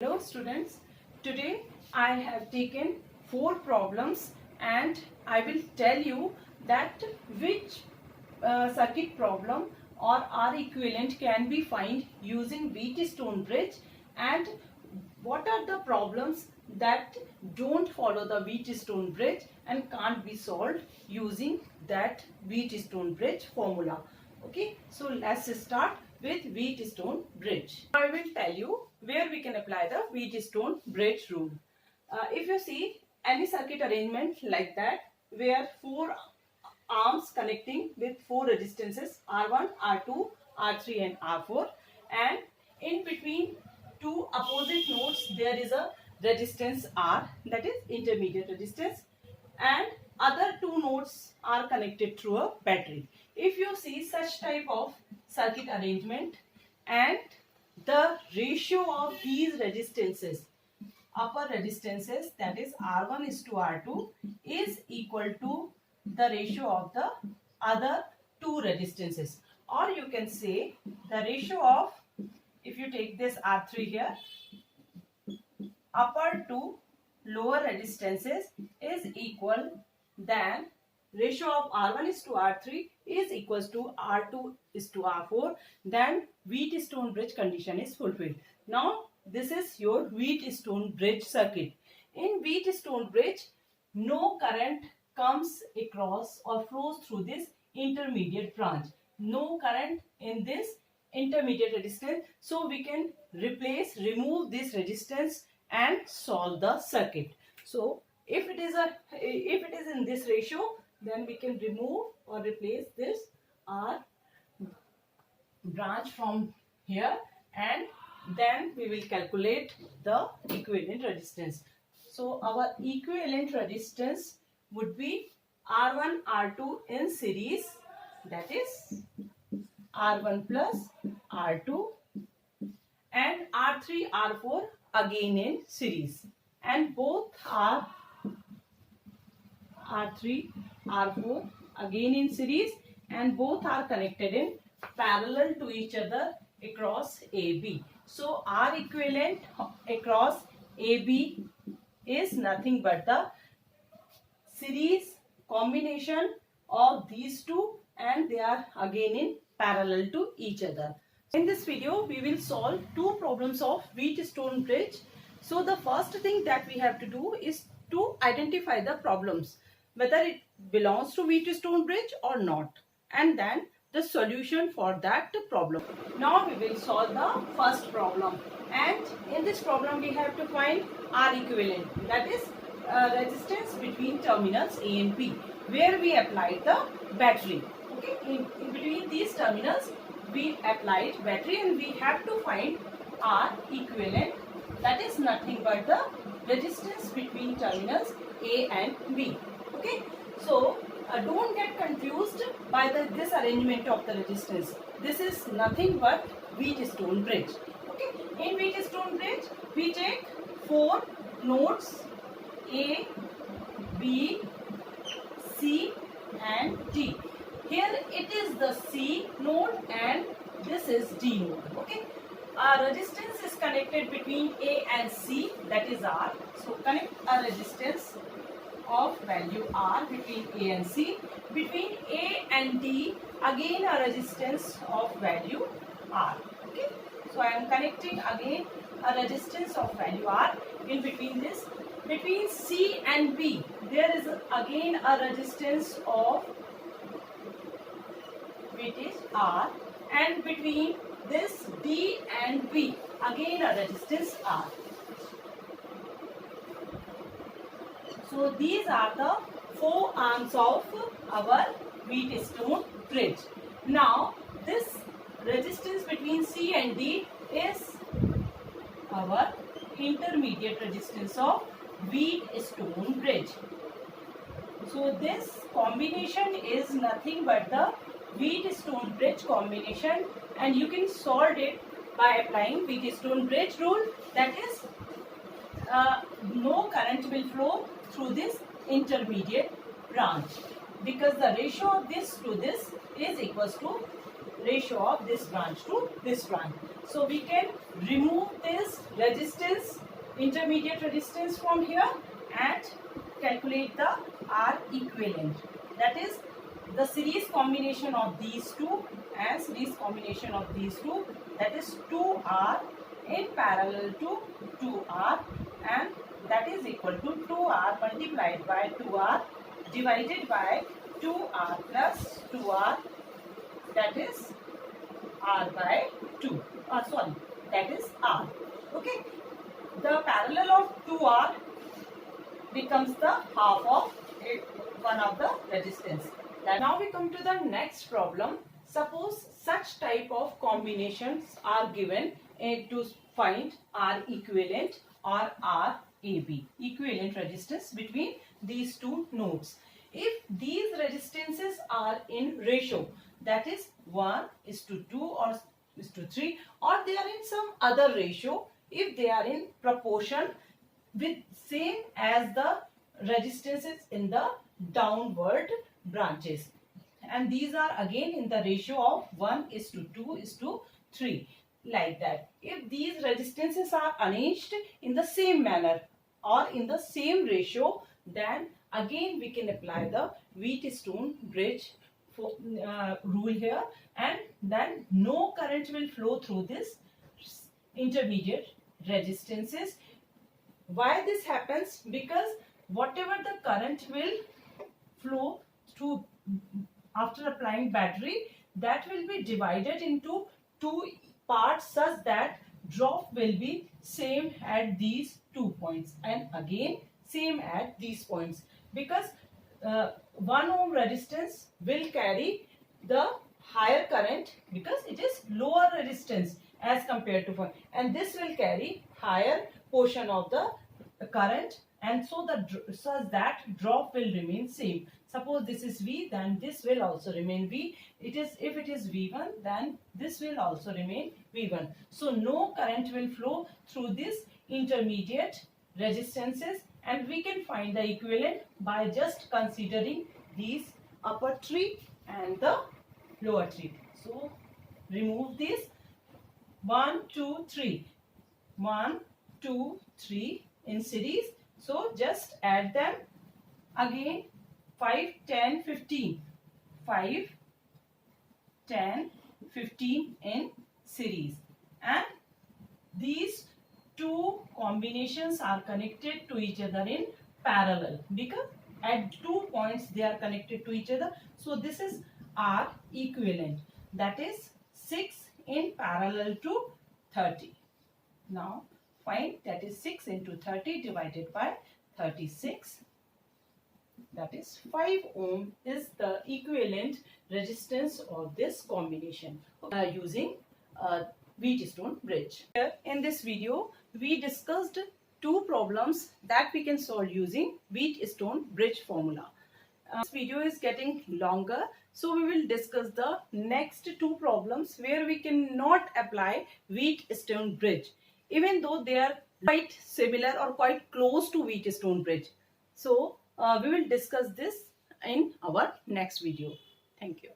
Hello students, today I have taken 4 problems and I will tell you that which circuit problem or R equivalent can be found using Wheatstone bridge and what are the problems that don't follow the Wheatstone bridge and can't be solved using that Wheatstone bridge formula. Okay, so let's start with Wheatstone bridge. I will tell you where we can apply the Wheatstone bridge rule. If you see any circuit arrangement like that where 4 arms connecting with 4 resistances R1, R2, R3 and R4 and in between 2 opposite nodes there is a resistance R, that is intermediate resistance, and other 2 nodes are connected through a battery. If you see such type of circuit arrangement and the ratio of these resistances, upper resistances, that is R1 is to R2, is equal to the ratio of the other 2 resistances, or you can say the ratio of, if you take this R3 here, upper to lower resistances is equal than ratio of R1 is to R3 is equals to R2 is to R4, then Wheatstone bridge condition is fulfilled. Now this is your Wheatstone bridge circuit. In Wheatstone bridge, no current comes across or flows through this intermediate branch. No current in this intermediate resistance. So we can remove this resistance and solve the circuit. So if it is in this ratio, then we can remove or replace this R branch from here and then we will calculate the equivalent resistance. So our equivalent resistance would be R1, R2 in series, that is R1 plus R2, and R3, R4 again in series, and both are R3, R4 again in series, and both are connected in parallel to each other across AB. So R equivalent across AB is nothing but the series combination of these two, and they are again in parallel to each other. In this video we will solve 2 problems of Wheatstone bridge. So the first thing that we have to do is to identify the problems, whether it belongs to Wheatstone bridge or not, and then the solution for that problem. Now we will solve the first problem, and in this problem we have to find R equivalent, that is resistance between terminals A and B, where we applied the battery. Okay, in between these terminals we applied battery, and we have to find R equivalent, that is nothing but the resistance between terminals A and B. Okay, so don't get confused by this arrangement of the resistance. This is nothing but Wheatstone bridge. Okay, in Wheatstone bridge we take 4 nodes A, B, C and D. Here it is the C node and this is D node. Okay, our resistance is connected between A and C, that is R. So connect a resistance of value R between A and C. Between A and D, again a resistance of value R. Okay, so I am connecting again a resistance of value R. In between this, between C and B, there is again a resistance of which is R, and between this D and B, again a resistance R. So these are the 4 arms of our Wheatstone bridge. Now this resistance between C and D is our intermediate resistance of Wheatstone bridge. So this combination is nothing but the Wheatstone bridge combination, and you can solve it by applying Wheatstone bridge rule, that is no current will flow through this intermediate branch, because the ratio of this to this is equals to ratio of this branch to this branch. So we can remove this resistance, intermediate resistance from here and calculate the R equivalent. That is the series combination of these two and series combination of these two, that is 2R in parallel to 2R, and that is equal to 2R multiplied by 2R divided by 2R plus 2R, that is R by 2. That is R. Okay. The parallel of 2R becomes the half of one of the resistance. Now we come to the next problem. Suppose such type of combinations are given to find R equivalent or RAB, equivalent resistance between these two nodes. If these resistances are in ratio, that is 1:2 or 1:3, or they are in some other ratio, if they are in proportion with same as the resistances in the downward branches, and these are again in the ratio of 1:2:3, like that. If these resistances are arranged in the same manner or in the same ratio, then again we can apply the Wheatstone bridge rule here, and then no current will flow through this intermediate resistances. Why this happens? Because whatever the current will flow through after applying battery, that will be divided into two parts such that drop will be same at these 2 points and again same at these points, because 1 ohm resistance will carry the higher current because it is lower resistance as compared to 1, and this will carry higher portion of the current, and so such that drop will remain same. Suppose this is V, then this will also remain V. If it is V1, then this will also remain V1. So no current will flow through this intermediate resistances, and we can find the equivalent by just considering these upper tree and the lower tree. So remove this 1, 2, 3, 1, 2, 3 in series. So just add them again. 5, 10, 15, 5, 10, 15 in series, and these two combinations are connected to each other in parallel because at 2 points they are connected to each other. So this is R equivalent, that is 6 in parallel to 30. Now find, that is 6 into 30 divided by 36. That is 5 ohm is the equivalent resistance of this combination using Wheatstone bridge. Here in this video, we discussed two problems that we can solve using Wheatstone bridge formula. This video is getting longer, so we will discuss the next two problems where we cannot apply Wheatstone bridge, even though they are quite similar or quite close to Wheatstone bridge. So we will discuss this in our next video. Thank you.